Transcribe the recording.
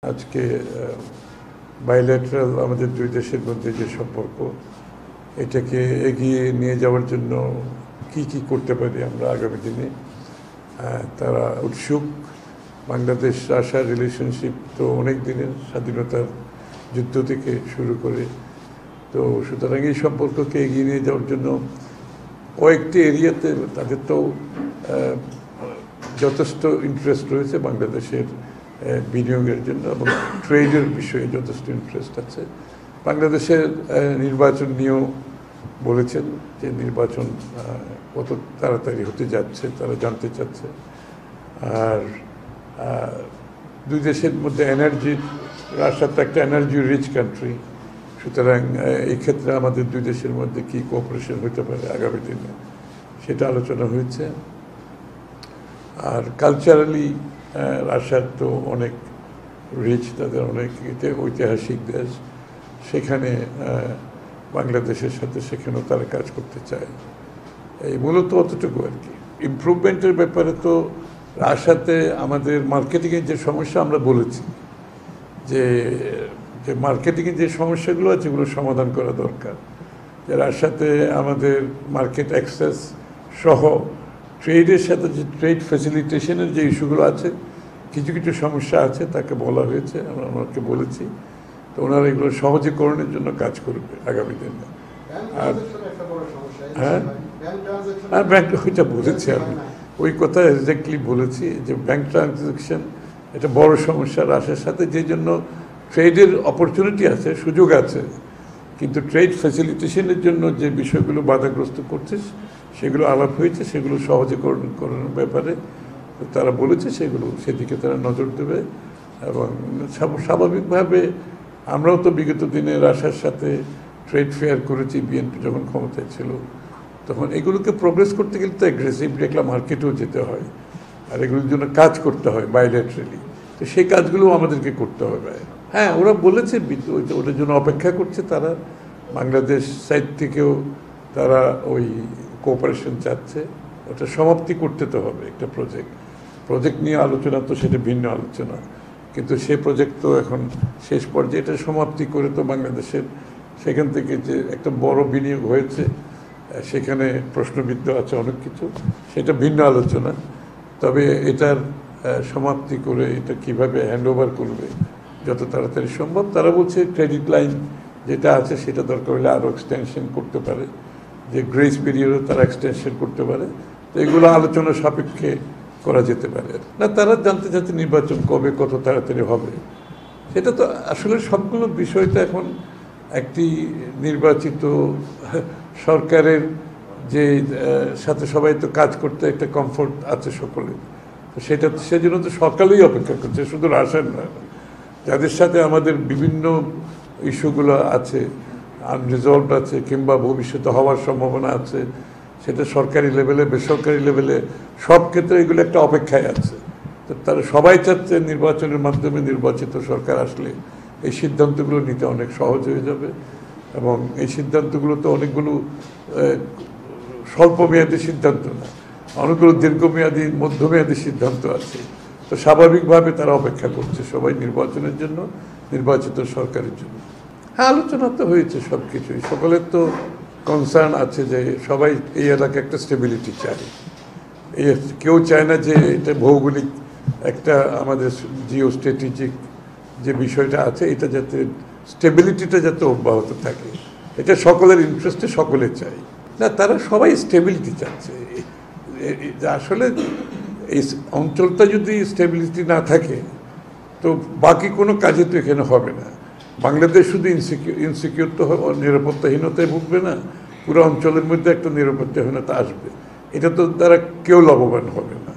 আজকে বাইল্যাটারাল আমাদের দুই দেশের মধ্যে যে সম্পর্ক এটাকে এগিয়ে নিয়ে যাওয়ার জন্য কি কি করতে পারি আমরা আগামী দিনে তারা উৎসুক। বাংলাদেশ রাশিয়া রিলেশনশিপ তো অনেক দিনের, স্বাধীনতার যুদ্ধ থেকে শুরু করে। তো সুতরাং এই সম্পর্ককে এগিয়ে নিয়ে যাওয়ার জন্য কয়েকটি এরিয়াতে তাদের তো যথেষ্ট ইন্টারেস্ট রয়েছে বাংলাদেশের বিনিয়োগের জন্য, এবং ট্রেডের বিষয়ে যথেষ্ট ইন্টারেস্ট আছে। বাংলাদেশের নির্বাচন নিয়েও বলেছেন যে নির্বাচন কত তাড়াতাড়ি হতে যাচ্ছে তারা জানতে চাচ্ছে। আর দুই দেশের মধ্যে এনার্জির, রাশিয়া তো একটা এনার্জি রিচ কান্ট্রি, সুতরাং এই ক্ষেত্রে আমাদের দুই দেশের মধ্যে কী কোঅপারেশন হতে পারে আগামী দিনে সেটা আলোচনা হয়েছে। আর কালচারালি রাশিয়ার তো অনেক রিচ, তাদের অনেক ঐতিহাসিক দেশ, সেখানে বাংলাদেশের সাথে সেখানেও তারা কাজ করতে চায়। এই মূলত অতটুকু আর কি। ইমপ্রুভমেন্টের ব্যাপারে তো রাশিয়াতে আমাদের মার্কেটিংয়ের যে সমস্যা আমরা বলেছি যে মার্কেটিংয়ের যে সমস্যাগুলো আছে এগুলো সমাধান করা দরকার। যে রাশিয়াতে আমাদের মার্কেট অ্যাক্সেস সহ ট্রেডের সাথে যে ট্রেড ফ্যাসিলিটেশনের যে ইস্যুগুলো আছে, কিছু কিছু সমস্যা আছে, তাকে বলা হয়েছে, আমরা ওনাকে বলেছি। তো ওনারা এগুলো সহজীকরণের জন্য কাজ করবে আগামী দিনে। আর হ্যাঁ ব্যাংক ওইটা বলেছি, আমি ওই কথা এক্স্যাক্টলি বলেছি যে ব্যাংক ট্রানজ্যাকশন এটা বড় সমস্যা রাশিয়ার সাথে, যে জন্য ট্রেডের অপরচুনিটি আছে, সুযোগ আছে, কিন্তু ট্রেড ফ্যাসিলিটেশনের জন্য যে বিষয়গুলো বাধাগ্রস্ত করছে সেগুলো আলাপ হয়েছে, সেগুলো সহজীকরণের ব্যাপারে তারা বলেছে, সেগুলো সেদিকে তারা নজর দেবে। এবং স্বাভাবিকভাবে আমরাও তো বিগত দিনে রাশিয়ার সাথে ট্রেড ফেয়ার করেছি, বিএনপি যখন ক্ষমতায় ছিল তখন। এগুলোকে প্রোগ্রেস করতে গেলে তো অ্যাগ্রেসিভলি একটা মার্কেটেও যেতে হয়, আর এগুলোর জন্য কাজ করতে হয় বাইল্যাটারালি। তো সেই কাজগুলো আমাদেরকে করতে হবে। হ্যাঁ, ওরা বলেছে ওটার জন্য অপেক্ষা করছে তারা। বাংলাদেশ সাইড থেকেও তারা ওই কোঅপারেশন চাচ্ছে, ওটা সমাপ্তি করতে তো হবে। একটা প্রজেক্ট নিয়ে আলোচনা তো সেটা ভিন্ন আলোচনা, কিন্তু সে প্রজেক্ট তো এখন শেষ পর্যায়ে, এটা সমাপ্তি করে তো বাংলাদেশের সেখান থেকে যে একটা বড় বিনিয়োগ হয়েছে সেখানে প্রশ্নবিদ্ধ আছে অনেক কিছু, সেটা ভিন্ন আলোচনা। তবে এটার সমাপ্তি করে এটা কিভাবে হ্যান্ডওভার করবে যত তাড়াতাড়ি সম্ভব। তারা বলছে ক্রেডিট লাইন যেটা আছে সেটা দরকার হলে আরও এক্সটেনশন করতে পারে, যে গ্রেস পিরিয়ডও তারা এক্সটেনশন করতে পারে। তো এগুলো আলোচনা সাপেক্ষে করা যেতে পারে না। তারা জানতে চাচ্ছে নির্বাচন কবে, কত তাড়াতাড়ি হবে। সেটা তো আসলে সবগুলো বিষয়টা এখন একটি নির্বাচিত সরকারের যে সাথে সবাই তো কাজ করতে একটা কমফোর্ট আছে সকলে, তো সেটা সেজন্য তো সকালেই অপেক্ষা করছে, শুধু রাশিয়ার নয়, যাদের সাথে আমাদের বিভিন্ন ইস্যুগুলো আছে, আনরিজলভড আছে, কিংবা ভবিষ্যতে হওয়ার সম্ভাবনা আছে, সেটা সরকারি লেভেলে বেসরকারি লেভেলে সব ক্ষেত্রে এগুলো একটা অপেক্ষায় আছে। তো তারা সবাই চাচ্ছে নির্বাচনের মাধ্যমে নির্বাচিত সরকার আসলে এই সিদ্ধান্তগুলো নিতে অনেক সহজ হয়ে যাবে। এবং এই সিদ্ধান্তগুলো তো অনেকগুলো স্বল্পমেয়াদী সিদ্ধান্ত না, অনেকগুলো দীর্ঘমেয়াদী মধ্যমেয়াদী সিদ্ধান্ত আছে। তো স্বাভাবিকভাবে তারা অপেক্ষা করছে সবাই নির্বাচনের জন্য, নির্বাচিত সরকারের জন্য। হ্যাঁ, আলোচনা তো হয়েছে সব কিছুই। সকলের তো কনসার্ন আছে যে সবাই এই এলাকায় একটা স্টেবিলিটি চায়। কেউ চায় না যে এটা ভৌগোলিক একটা আমাদের জিও স্ট্র্যাটেজিক যে বিষয়টা আছে এটা যাতে স্টেবিলিটিটা যাতে অব্যাহত থাকে, এটা সকলের ইন্টারেস্টে সকলে চায়। না, তারা সবাই স্টেবিলিটি চাচ্ছে। আসলে এই অঞ্চলটা যদি স্টেবিলিটি না থাকে তো বাকি কোনো কাজে তো এখানে হবে না। বাংলাদেশ শুধু ইনসিকিউর তো নিরাপত্তাহীনতায় ভুগবে না, পুরো অঞ্চলের মধ্যে একটা নিরাপত্তাহীনতা আসবে, এটা তো তারা কেউ লাভবান হবে না।